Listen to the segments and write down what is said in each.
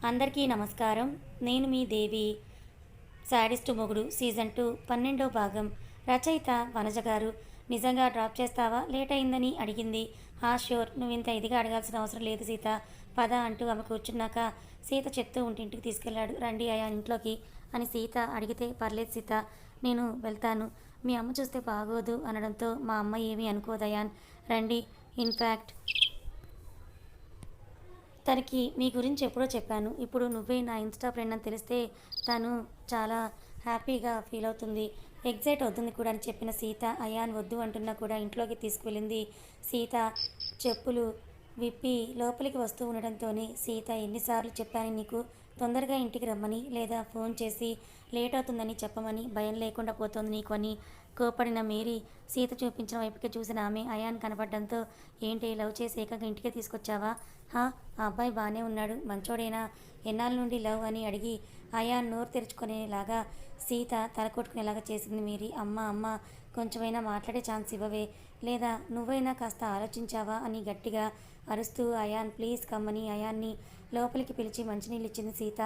అందరికీ నమస్కారం. నేను మీ దేవి. శాడిస్ట్ మొగుడు సీజన్ 2 12వ భాగం. రచయిత వనజ గారు. నిజంగా డ్రాప్ చేస్తావా? లేట్ అయిందని అడిగింది. ష్యూర్. నువ్వింత ఇదిగా అడగాల్సిన అవసరం లేదు సీత. పద అంటూ ఆమె కూర్చున్నాక సీత చెప్తూ ఉంటే ఇంటికి తీసుకెళ్లాడు. రండి అయా ఇంట్లోకి అని సీత అడిగితే పర్లేదు సీత, నేను వెళ్తాను. మీ అమ్మ చూస్తే బాగోదు అనడంతో మా అమ్మ ఏమీ అనుకోదయాన్, రండి. ఇన్ఫ్యాక్ట్ తనకి మీ గురించి ఎప్పుడో చెప్పాను. ఇప్పుడు నువ్వే నా ఇన్స్టా ఫ్రెండ్ అని తెలిస్తే తను చాలా హ్యాపీగా ఫీల్ అవుతుంది, ఎగ్జైట్ అవుతుంది కూడా అని చెప్పిన సీత అయాన్ వద్దు అంటున్నా కూడా ఇంట్లోకి తీసుకువెళ్ళింది. సీత చెప్పులు విప్పి లోపలికి వస్తూ ఉండడంతోనే, సీత ఎన్నిసార్లు చెప్పాను నీకు తొందరగా ఇంటికి రమ్మని, లేదా ఫోన్ చేసి లేట్ అవుతుందని చెప్పమని, భయం లేకుండా పోతోంది నీకు అని కోపడిన మేరీ సీత చూపించిన వైపుకి చూసిన ఆమె అయాన్ కనపడడంతో, ఏంటి లవ్ చేసి ఏకంగా ఇంటికే తీసుకొచ్చావా? ఆ అబ్బాయి బాగానే ఉన్నాడు, మంచోడేనా? ఎన్నాళ్ళ నుండి లవ్ అని అడిగి అయాన్ నోరు తెరుచుకునేలాగా సీత తల కొట్టుకునేలాగా చేసింది మేరీ. అమ్మ అమ్మ, కొంచెమైనా మాట్లాడే ఛాన్స్ ఇవ్వవే, లేదా నువ్వైనా కాస్త ఆలోచించావా అని గట్టిగా అరుస్తూ అయాన్ ప్లీజ్ కమ్మని అయాన్ని లోపలికి పిలిచి మంచినీళ్ళు ఇచ్చింది సీత.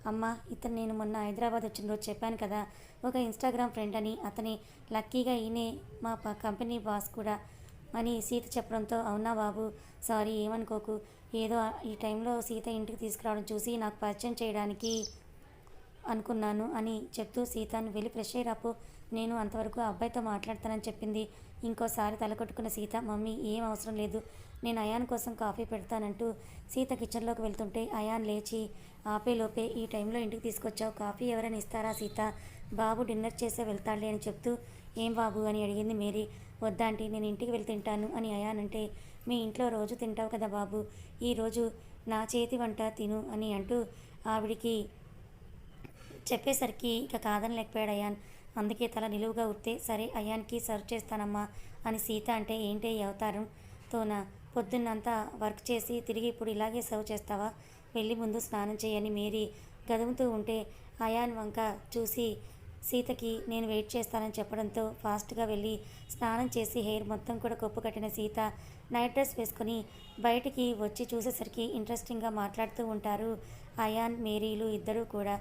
అమ్మ, ఇతను నేను మొన్న హైదరాబాద్ వచ్చిన రోజు చెప్పాను కదా, ఒక ఇన్స్టాగ్రామ్ ఫ్రెండ్ అని. అతని లక్కీగా ఈయనే మా కంపెనీ బాస్ కూడా అని సీత చెప్పడంతో, అవునా బాబు, సారీ ఏమనుకోకు, ఏదో ఈ టైంలో సీత ఇంటికి తీసుకురావడం చూసి నాకు పరిచయం చేయడానికి అనుకున్నాను అని చెప్తూ, సీతను వెళ్ళి ఫ్రెష్ అయ్యి రాపో, నేను అంతవరకు అబ్బాయితో మాట్లాడతానని చెప్పింది. ఇంకోసారి తలకొట్టుకున్న సీత, మమ్మీ ఏం అవసరం లేదు, నేను అయాన్ కోసం కాఫీ పెడతానంటూ సీత కిచెన్లోకి వెళ్తుంటే అయాన్ లేచి ఆపేలోపే, ఈ టైంలో ఇంటికి తీసుకొచ్చావు, కాఫీ ఎవరైనా ఇస్తారా సీత? బాబు డిన్నర్ చేసే వెళ్తాడులే అని చెప్తూ, ఏం బాబు అని అడిగింది మేరీ. వద్దాంటి, నేను ఇంటికి వెళ్ళి తింటాను అని అయాన్ అంటే, మీ ఇంట్లో రోజు తింటావు కదా బాబు, ఈరోజు నా చేతి వంట తిను అని అంటూ ఆవిడికి చెప్పేసరికి ఇక కాదనలేకపోయాడు అయాన్. అందుకే తల నిలువుగా ఉత్తే, సరే అయాన్కి సర్వ్ చేస్తానమ్మా అని సీత అంటే, ఏంటి ఈ అవతారంతోనా? పొద్దున్నంతా వర్క్ చేసి తిరిగి ఇప్పుడు ఇలాగే సర్వ్ చేస్తావా? వెళ్ళి ముందు స్నానం చేయని మేరీ గదుముతూ ఉంటే అయాన్ వంక చూసి సీతకి నేను వెయిట్ చేస్తానని చెప్పడంతో ఫాస్ట్గా వెళ్ళి స్నానం చేసి హెయిర్ మొత్తం కూడా కొప్పు కట్టిన సీత నైట్ డ్రెస్ వేసుకొని బయటికి వచ్చి చూసేసరికి ఇంట్రెస్టింగ్గా మాట్లాడుతూ ఉంటారు అయాన్ మేరీలు ఇద్దరూ కూడా.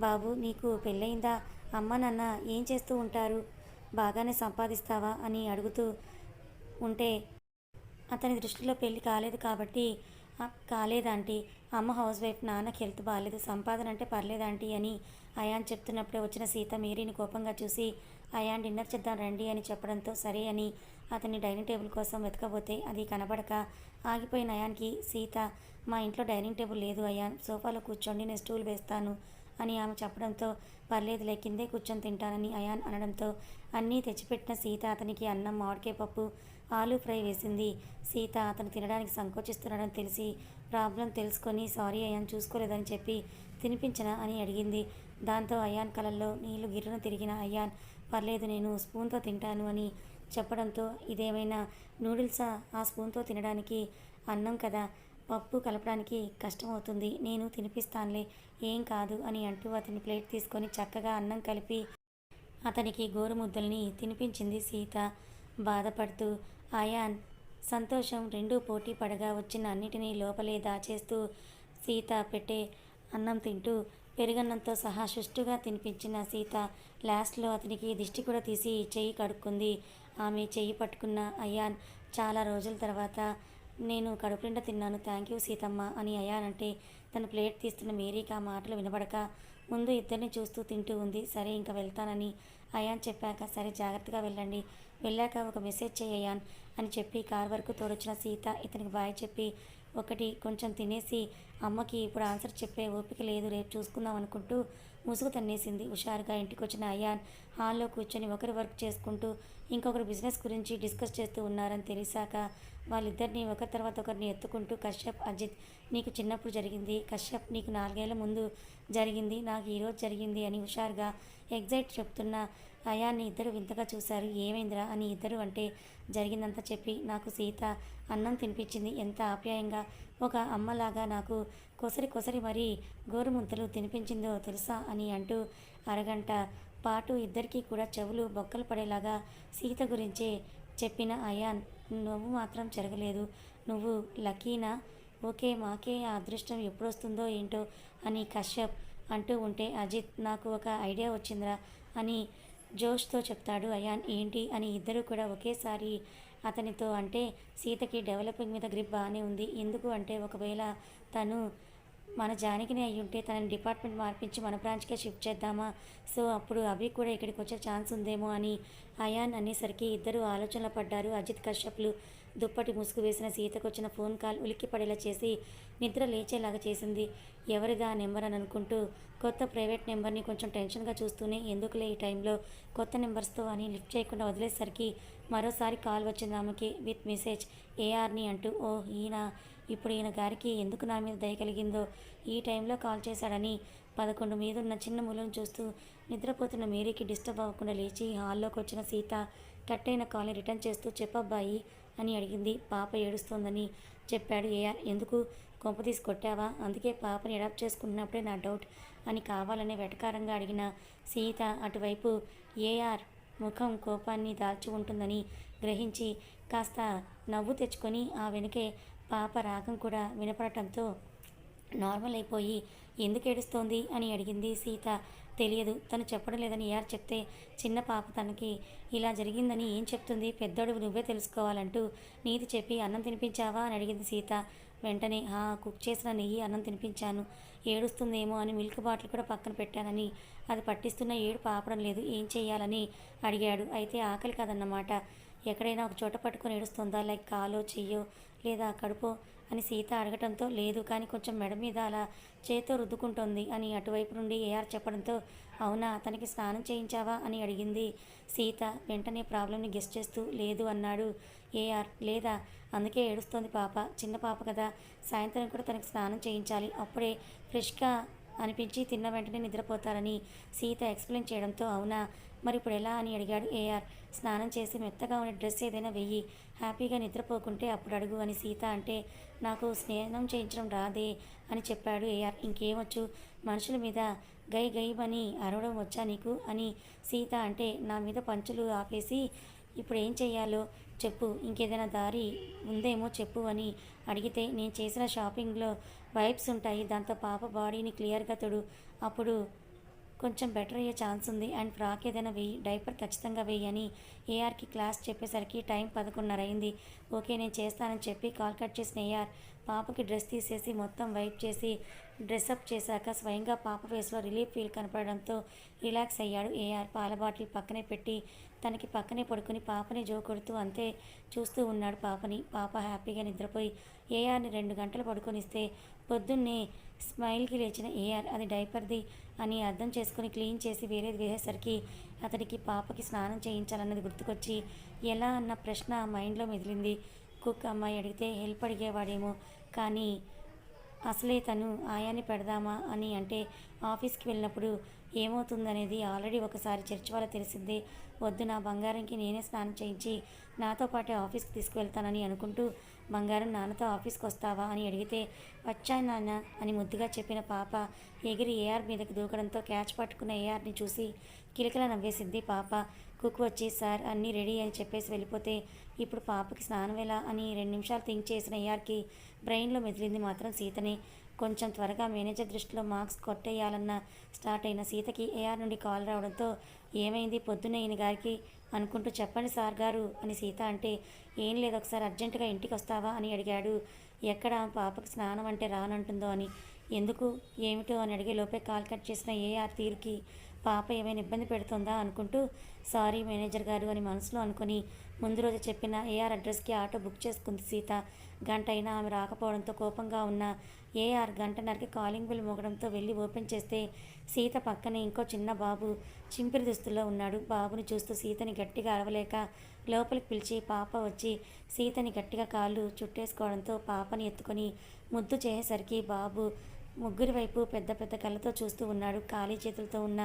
బాబు, నీకు పెళ్ళయిందా? అమ్మ నాన్న ఏం చేస్తూ ఉంటారు? బాగానే సంపాదిస్తావా అని అడుగుతూ ఉంటే, అతని దృష్టిలో పెళ్ళి కాలేదు కాబట్టి, కాలేదాంటీ, అమ్మ హౌస్ వైఫ్, నాన్నకి హెల్త్ బాగాలేదు, సంపాదన అంటే పర్లేదాంటీ అని అయాన్ చెప్తున్నప్పుడే వచ్చిన సీత మేరీని కోపంగా చూసి, అయాన్ డిన్నర్ చేద్దాం రండి అని చెప్పడంతో సరే అని అతన్ని డైనింగ్ టేబుల్ కోసం వెతకబోతే అది కనబడక ఆగిపోయిన అయాన్కి సీత, మా ఇంట్లో డైనింగ్ టేబుల్ లేదు అయాన్, సోఫాలో కూర్చోండి, నేను స్టూల్ వేస్తాను అని ఆమె చెప్పడంతో, పర్లేదులే కిందే కూర్చొని తింటానని అయాన్ అనడంతో అన్నీ తెచ్చిపెట్టిన సీత అతనికి అన్నం, మామిడికాయ పప్పు, ఆలూ ఫ్రై వేసింది. సీత అతను తినడానికి సంకోచిస్తున్నాడని తెలిసి ప్రాబ్లం తెలుసుకొని, సారీ అయాన్, చూసుకోలేదని చెప్పి తినిపించనా అని అడిగింది. దాంతో అయాన్ కళ్ళల్లో నీళ్లు గిర్రున తిరిగిన అయాన్, పర్లేదు నేను స్పూన్తో తింటాను అని చెప్పడంతో, ఇదేమైనా నూడిల్సా ఆ స్పూన్తో తినడానికి? అన్నం కదా, పప్పు కలపడానికి కష్టమవుతుంది, నేను తినిపిస్తానులే, ఏం కాదు అని అంటూ అతని ప్లేట్ తీసుకొని చక్కగా అన్నం కలిపి అతనికి గోరుముద్దల్ని తినిపించింది సీత బాధపడుతూ. అయాన్ సంతోషం రెండూ పోటీ పడగా వచ్చిన అన్నిటినీ లోపలే దాచేస్తూ సీత పెట్టే అన్నం తింటూ పెరుగన్నంతో సహా సుష్టుగా తినిపించిన సీత లాస్ట్లో అతనికి దిష్టి కూడా తీసి చెయ్యి కడుక్కుంది. ఆమె చెయ్యి పట్టుకున్న అయాన్, చాలా రోజుల తర్వాత నేను కడుపునిండా తిన్నాను, థ్యాంక్ యూ సీతమ్మ అని అయాన్ అంటే, తన ప్లేట్ తీస్తున్న మేరీకి ఆ మాటలు వినబడక ముందు ఇద్దరిని చూస్తూ తింటూ ఉంది. సరే ఇంకా వెళ్తానని అయాన్ చెప్పాక, సరే జాగ్రత్తగా వెళ్ళండి, వెళ్ళాక ఒక మెసేజ్ చేయి అయాన్ అని చెప్పి కార్ వరకు తోడొచ్చిన సీత ఇతనికి బాయ్ చెప్పి, ఒకటి కొంచెం తినేసి అమ్మకి ఇప్పుడు ఆన్సర్ చెప్పే ఓపిక లేదు, రేపు చూసుకుందాం అనుకుంటూ ముసుగు తన్నేసింది. హుషారుగా ఇంటికి వచ్చిన అయాన్ హాల్లో కూర్చొని ఒకరి వర్క్ చేసుకుంటూ ఇంకొకరు బిజినెస్ గురించి డిస్కస్ చేస్తూ ఉన్నారని తెలిసాక వాళ్ళిద్దరినీ ఒకరి తర్వాత ఒకరిని ఎత్తుకుంటూ, కశ్యప్, అజిత్, నీకు చిన్నప్పుడు జరిగింది, కశ్యప్ నీకు 4 ఏళ్ల ముందు జరిగింది, నాకు ఈరోజు జరిగింది అని హుషారుగా ఎగ్జైట్ చెప్తున్న అయాన్ని ఇద్దరు వింతగా చూశారు. ఏమైందిరా అని ఇద్దరు అంటే, జరిగిందంతా చెప్పి నాకు సీత అన్నం తినిపించింది, ఎంత ఆప్యాయంగా, ఒక అమ్మలాగా నాకు కొసరి కొసరి మరీ గోరుముద్దలు తినిపించిందో తెలుసా అని అంటూ అరగంట పాటు ఇద్దరికీ కూడా చెవులు బొక్కలు పడేలాగా సీత గురించే చెప్పిన అయాన్, నువ్వు మాత్రం జరగలేదు, నువ్వు లక్కీనా, ఓకే మాకే ఆ అదృష్టం ఎప్పుడొస్తుందో ఏంటో అని కశ్యప్ అంటూ ఉంటే అజిత్ నాకు ఒక ఐడియా వచ్చిందిరా అని జోష్తో చెప్తాడు అయాన్. ఏంటి అని ఇద్దరు కూడా ఒకేసారి అతనితో అంటే సీతకి డెవలపింగ్ మీద గ్రిప్ బాగానే ఉంది. ఎందుకు అంటే ఒకవేళ తను మన జానకినే అయ్యి ఉంటే తనని డిపార్ట్మెంట్ మార్పించి మన బ్రాంచ్కే షిఫ్ట్ చేద్దామా, సో అప్పుడు అభి కూడా ఇక్కడికి వచ్చే ఛాన్స్ ఉందేమో అని అయాన్ అనేసరికి ఇద్దరు ఆలోచనలో పడ్డారు. అజిత్ కశ్యప్లు దుప్పటి ముసుగు వేసిన సీతకు వచ్చిన ఫోన్ కాల్ ఉలిక్కి పడేలా చేసి నిద్ర లేచేలాగా చేసింది. ఎవరిదా నెంబర్ అని అనుకుంటూ కొత్త ప్రైవేట్ నెంబర్ని కొంచెం టెన్షన్గా చూస్తూనే ఎందుకులే ఈ టైంలో కొత్త నెంబర్స్తో అని లిఫ్ట్ చేయకుండా వదిలేసరికి మరోసారి కాల్ వచ్చింది ఆమెకి విత్ మెసేజ్ ఏఆర్ని అంటూ. ఓ ఈయన, ఇప్పుడు ఈయన గారికి ఎందుకు నా మీద దయ కలిగిందో ఈ టైంలో కాల్ చేశాడని 11 మీదున్న చిన్న మూలను చూస్తూ నిద్రపోతున్న మేరీకి డిస్టర్బ్ అవ్వకుండా లేచి హాల్లోకి వచ్చిన సీత కట్ అయిన కాల్ని రిటర్న్ చేస్తూ చెప్పబ్బాయి అని అడిగింది. పాప ఏడుస్తోందని చెప్పాడు ఏఆర్. ఎందుకు కొంపతీసి కొట్టావా? అందుకే పాపని అడాప్ట్ చేసుకుంటున్నప్పుడే నా డౌట్ అని కావాలనే వెటకారంగా అడిగిన సీత అటువైపు ఏఆర్ ముఖం కోపాన్ని దాల్చి ఉంటుందని గ్రహించి కాస్త నవ్వు తెచ్చుకొని ఆ వెనుకే పాప రాగం కూడా వినపడటంతో నార్మల్ అయిపోయి ఎందుకు ఏడుస్తోంది అని అడిగింది సీత. తెలియదు, తను చెప్పడం లేదని ఏఆర్ చెప్తే చిన్న పాప తనకి ఇలా జరిగిందని ఏం చెప్తుంది, పెద్దోడువు నువ్వే తెలుసుకోవాలంటూ నీతి చెప్పి అన్నం తినిపించావా అని అడిగింది సీత. వెంటనే కుక్ చేసిన నెయ్యి అన్నం తినిపించాను, ఏడుస్తుందేమో అని మిల్క్ బాటిల్ కూడా పక్కన పెట్టానని అది పట్టిస్తున్న ఏడు పాపడం లేదు, ఏం చెయ్యాలని అడిగాడు. అయితే ఆకలి కదన్నమాట, ఎక్కడైనా ఒక చోట పట్టుకొని ఏడుస్తుందా, లైక్ కాలో చెయ్యో లేదా కడుపో అని సీత అడగటంతో లేదు కానీ కొంచెం మెడ మీద అలా చేత్తో రుద్దుకుంటోంది అని అటువైపు నుండి ఏఆర్ చెప్పడంతో అవునా, తనకి స్నానం చేయించావా అని అడిగింది సీత. వెంటనే ప్రాబ్లమ్ని గెస్ట్ చేస్తూ లేదు అన్నాడు ఏఆర్. లేదా, అందుకే ఏడుస్తోంది పాప, చిన్న పాప కదా, సాయంత్రం కూడా తనకి స్నానం చేయించాలి, అప్పుడే ఫ్రెష్గా అనిపించి తిన్న వెంటనే నిద్రపోతారని సీత ఎక్స్ప్లెయిన్ చేయడంతో అవునా, మరి ఇప్పుడు ఎలా అని అడిగాడు ఏఆర్. స్నానం చేసి మెత్తగా ఉండే డ్రెస్ ఏదైనా వెయ్యి, హ్యాపీగా నిద్రపోకుంటే అప్పుడు అడుగు అని సీత అంటే నాకు స్నానం చేయించడం రాదే అని చెప్పాడు ఏఆర్. ఇంకేమొచ్చు, మనుషుల మీద గై గైమని అరవడం వచ్చా నీకు అని సీత అంటే నా మీద పంచులు ఆపేసి ఇప్పుడు ఏం చెయ్యాలో చెప్పు, ఇంకేదైనా దారి ఉందేమో చెప్పు అని అడిగితే నేను చేసిన షాపింగ్లో వైబ్స్ ఉంటాయి, దాంతో పాప బాడీని క్లియర్గా తొడు, అప్పుడు కొంచెం బెటర్ అయ్యే ఛాన్స్ ఉంది, అండ్ ఫ్రాక్ ఏదైనా వెయ్యి, డైపర్ ఖచ్చితంగా వెయ్యి అని ఏఆర్కి క్లాస్ చెప్పేసరికి టైం 11:30 అయింది. ఓకే నేను చేస్తానని చెప్పి కాల్ కట్ చేసిన ఏఆర్ పాపకి డ్రెస్ తీసేసి మొత్తం వైప్ చేసి డ్రెస్అప్ చేశాక స్వయంగా పాప ఫేస్లో రిలీఫ్ ఫీల్ కనపడడంతో రిలాక్స్ అయ్యాడు ఏఆర్. పాల బాటిల్ పక్కనే పెట్టి తనకి పక్కనే పడుకుని పాపని జో కొడుతూ అంతే చూస్తూ ఉన్నాడు పాపని. పాప హ్యాపీగా నిద్రపోయి ఏఆర్ని 2 గంటలు పడుకొనిస్తే పొద్దున్నే స్మైల్కి లేచిన ఏఆర్ అది డైపర్ది అని అర్థం చేసుకుని క్లీన్ చేసి వేరేది వేసేసరికి అతడికి పాపకి స్నానం చేయించాలన్నది గుర్తుకొచ్చి ఎలా అన్న ప్రశ్న మైండ్లో మెదిలింది. కుక్ అమ్మాయి అడిగితే హెల్ప్ అడిగేవాడేమో, కానీ అసలే తను ఆయాన్ని పెడదామా అని అంటే ఆఫీస్కి వెళ్ళినప్పుడు ఏమవుతుందనేది ఆల్రెడీ ఒకసారి చర్చ్ వల్ల తెలిసిందే. వద్దు, నా బంగారంకి నేనే స్నానం చేయించి నాతో పాటే ఆఫీస్కి తీసుకువెళ్తానని అనుకుంటూ బంగారం నాన్నతో ఆఫీస్కి వస్తావా అని అడిగితే వచ్చా నాన్న అని ముద్దుగా చెప్పిన పాప ఎగిరి ఏఆర్ మీదకి దూకడంతో క్యాచ్ పట్టుకున్న ఏఆర్ని చూసి కిలకిలా నవ్వేసింది పాప. కుక్ వచ్చి సార్ అన్నీ రెడీ అని చెప్పేసి వెళ్ళిపోతే ఇప్పుడు పాపకి స్నానం ఎలా అని 2 నిమిషాలు థింక్ చేసిన ఏఆర్కి బ్రెయిన్లో మెదిలింది మాత్రం సీతనే. కొంచెం త్వరగా మేనేజర్ దృష్టిలో మార్క్స్ కొట్టేయాలన్న స్టార్ట్ అయిన సీతకి ఏఆర్ నుండి కాల్ రావడంతో ఏమైంది పొద్దున్నే ఈయన గారికి అనుకుంటూ చెప్పండి సార్ గారు అని సీత అంటే ఏం లేదు, ఒకసారి అర్జెంటుగా ఇంటికి వస్తావా అని అడిగాడు. ఎక్కడ పాపకి స్నానం అంటే రానంటుందో అని. ఎందుకు ఏమిటో అని అడిగే లోపే కాల్ కట్ చేసిన ఏఆర్ తీరుకి పాప ఏమైనా ఇబ్బంది పెడుతుందా అనుకుంటూ సారీ మేనేజర్ గారు అని మనసులో అనుకుని ముందు రోజు చెప్పిన ఏఆర్ అడ్రస్కి ఆటో బుక్ చేసుకుంది సీత. గంట అయినా ఆమె రాకపోవడంతో కోపంగా ఉన్న ఏఆర్ గంటన్నరకి కాలింగ్ బిల్ మోగడంతో వెళ్ళి ఓపెన్ చేస్తే సీత పక్కనే ఇంకో చిన్న బాబు చింపిరి దుస్తుల్లో ఉన్నాడు. బాబుని చూస్తూ సీతని గట్టిగా అరవలేక లోపలికి పిలిచి పాప వచ్చి సీతని గట్టిగా కాళ్ళు చుట్టేసుకోవడంతో పాపని ఎత్తుకొని ముద్దు చేసేసరికి బాబు ముగ్గురి వైపు పెద్ద పెద్ద కళ్ళతో చూస్తూ ఉన్నాడు. ఖాళీ చేతులతో ఉన్న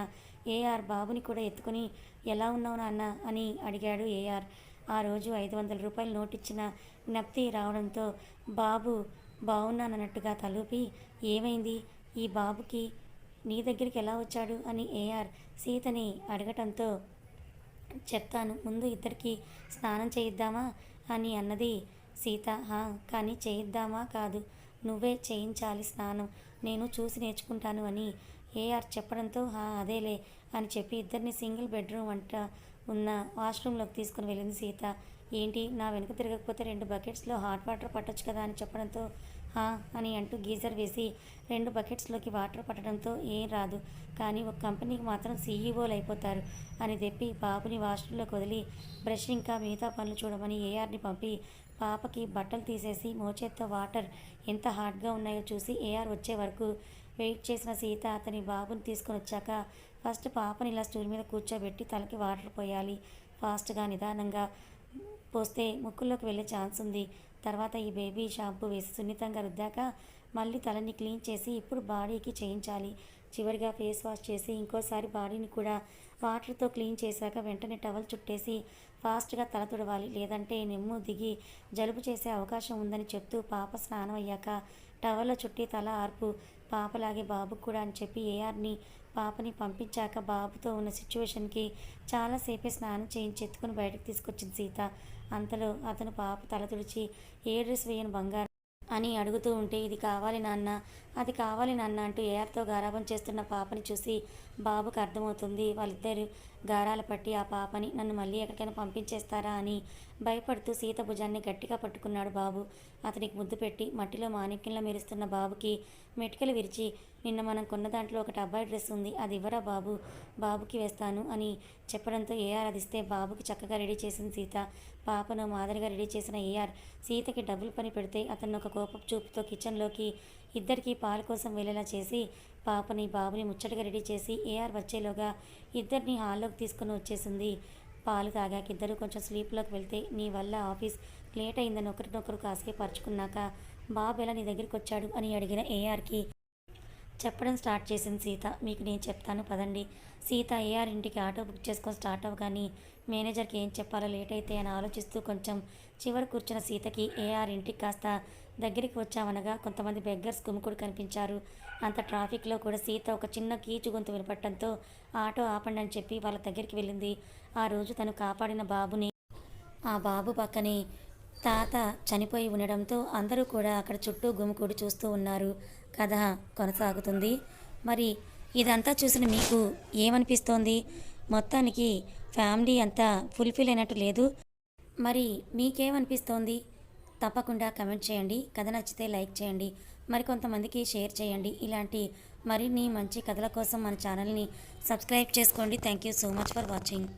ఏఆర్ బాబుని కూడా ఎత్తుకొని ఎలా ఉన్నావు నాన్న అని అడిగాడు ఏఆర్. ఆ రోజు 500 రూపాయల నోట్ ఇచ్చిన జ్ఞప్తి రావడంతో బాబు బాగున్నానన్నట్టుగా తలూపి ఏమైంది ఈ బాబుకి, నీ దగ్గరికి ఎలా వచ్చాడు అని ఏఆర్ సీతని అడగటంతో చెప్తాను, ముందు ఇద్దరికి స్నానం చేయిద్దామా అని అన్నది సీత. కానీ చేయిద్దామా కాదు, నువ్వే చేయించాలి స్నానం, నేను చూసి నేర్చుకుంటాను అని ఏఆర్ చెప్పడంతో అదేలే అని చెప్పి ఇద్దరిని సింగిల్ బెడ్రూమ్ వంట ఉన్న వాష్రూమ్లోకి తీసుకుని వెళ్ళింది సీత. ఏంటి నా వెనుక తిరగకపోతే 2 బకెట్స్లో హాట్ వాటర్ పట్టొచ్చు కదా అని చెప్పడంతో అని అంటూ గీజర్ వేసి 2 బకెట్స్లోకి వాటర్ పట్టడంతో ఏం రాదు, కానీ ఒక కంపెనీకి మాత్రం సీఈఓలు అయిపోతారు అని చెప్పి బాబుని వాష్రూమ్లోకి వదిలి బ్రష్ ఇంకా మిగతా పనులు చూడమని ఏఆర్ని పంపి పాపకి బట్టలు తీసేసి మోచేత్తో వాటర్ ఎంత హాట్గా ఉన్నాయో చూసి ఏఆర్ వచ్చే వరకు వెయిట్ చేసిన సీత అతని బాబుని తీసుకొని వచ్చాక ఫస్ట్ పాపని ఇలా స్టూల్ మీద కూర్చోబెట్టి తలకి వాటర్ పోయాలి. ఫాస్ట్గా నిదానంగా పోస్తే ముక్కుల్లోకి వెళ్ళే ఛాన్స్ ఉంది. తర్వాత ఈ బేబీ షాంపూ వేసి సున్నితంగా రుద్దాక మళ్ళీ తలని క్లీన్ చేసి ఇప్పుడు బాడీకి చేయించాలి. చివరిగా ఫేస్ వాష్ చేసి ఇంకోసారి బాడీని కూడా వాటర్తో క్లీన్ చేశాక వెంటనే టవల్ చుట్టేసి ఫాస్ట్గా తల తుడవాలి, లేదంటే నెమ్ము దిగి జలుబు చేసే అవకాశం ఉందని చెప్తూ పాప స్నానం అయ్యాక టవల్లో చుట్టి తల ఆర్పు పాపలాగే బాబుకు కూడా అని చెప్పి ఏఆర్ని పాపని పంపించాక బాబుతో ఉన్న సిచ్యువేషన్కి చాలాసేపే స్నానం చేయించి ఎత్తుకుని బయటకు తీసుకొచ్చింది సీత. అంతలో అతను పాప తల తుడిచి ఏ డ్రెస్ వేయను బంగారం అని అడుగుతూ ఉంటే ఇది కావాలి నాన్న, అది కావాలి నాన్న అంటూ ఏఆర్తో గారాబం చేస్తున్న పాపని చూసి బాబుకు అర్థమవుతుంది వాళ్ళిద్దరు గారాల పట్టి ఆ పాపని నన్ను మళ్ళీ ఎక్కడికైనా పంపించేస్తారా అని భయపడుతూ సీత భుజాన్ని గట్టిగా పట్టుకున్నాడు బాబు. అతనికి ముద్దు పెట్టి మట్టిలో మాణిక్యంలా మెరుస్తున్న బాబుకి మెటికలు విరిచి నిన్న మనం కొన్న దాంట్లో ఒకటి అబ్బాయి డ్రెస్ ఉంది, అది ఇవ్వరా బాబు, బాబుకి వేస్తాను అని చెప్పడంతో ఏఆర్ అదిస్తే బాబుకి చక్కగా రెడీ చేసింది సీత. పాపను మాదిరిగా రెడీ చేసిన ఏఆర్ సీతకి డబ్బులు పని పెడితే అతను ఒక కోపపు చూపుతో కిచెన్లోకి ఇద్దరికి పాల కోసం వెళ్ళేలా చేసి పాపని బాబుని ముచ్చటగా రెడీ చేసి ఏఆర్ వచ్చేలోగా ఇద్దరిని హాల్లోకి తీసుకుని వచ్చేసింది. పాలు తాగాక ఇద్దరు కొంచెం స్లీప్లోకి వెళ్తే నీ వల్ల ఆఫీస్ లేట్ అయిందని ఒకరినొకరు కాసేపు పరుచుకున్నాక బాబు ఎలా నీ దగ్గరికి వచ్చాడు అని అడిగిన ఏఆర్కి చెప్పడం స్టార్ట్ చేసింది సీత. మీకు నేను చెప్తాను పదండి. సీత ఏఆర్ ఇంటికి ఆటో బుక్ చేసుకొని స్టార్ట్ అవ్వగానే మేనేజర్కి ఏం చెప్పాలో లేట్ అయితే అని ఆలోచిస్తూ కొంచెం చివరి కూర్చున్న సీతకి ఏఆర్ ఇంటికి కాస్త దగ్గరికి వచ్చామనగా కొంతమంది బెగ్గర్స్ గుమికూడు కనిపించారు. అంత ట్రాఫిక్లో కూడా సీత ఒక చిన్న కీచు గొంతు వినపడటంతో ఆటో ఆపండి అని చెప్పి వాళ్ళ దగ్గరికి వెళ్ళింది. ఆ రోజు తను కాపాడిన బాబుని ఆ బాబు పక్కనే తాత చనిపోయి ఉండడంతో అందరూ కూడా అక్కడ చుట్టూ గుమికూడి చూస్తూ ఉన్నారు. కథ కొనసాగుతుంది. మరి ఇదంతా చూసిన మీకు ఏమనిపిస్తోంది? మొత్తానికి ఫ్యామిలీ అంతా ఫుల్ఫిల్ అయినట్టు లేదు. మరి మీకేమనిపిస్తోంది? తప్పకుండా కమెంట్ చేయండి. కథ నచ్చితే లైక్ చేయండి, మరికొంతమందికి షేర్ చేయండి. ఇలాంటి మరిన్ని మంచి కథల కోసం మన ఛానల్ని సబ్స్క్రైబ్ చేసుకోండి. Thank you so much for watching.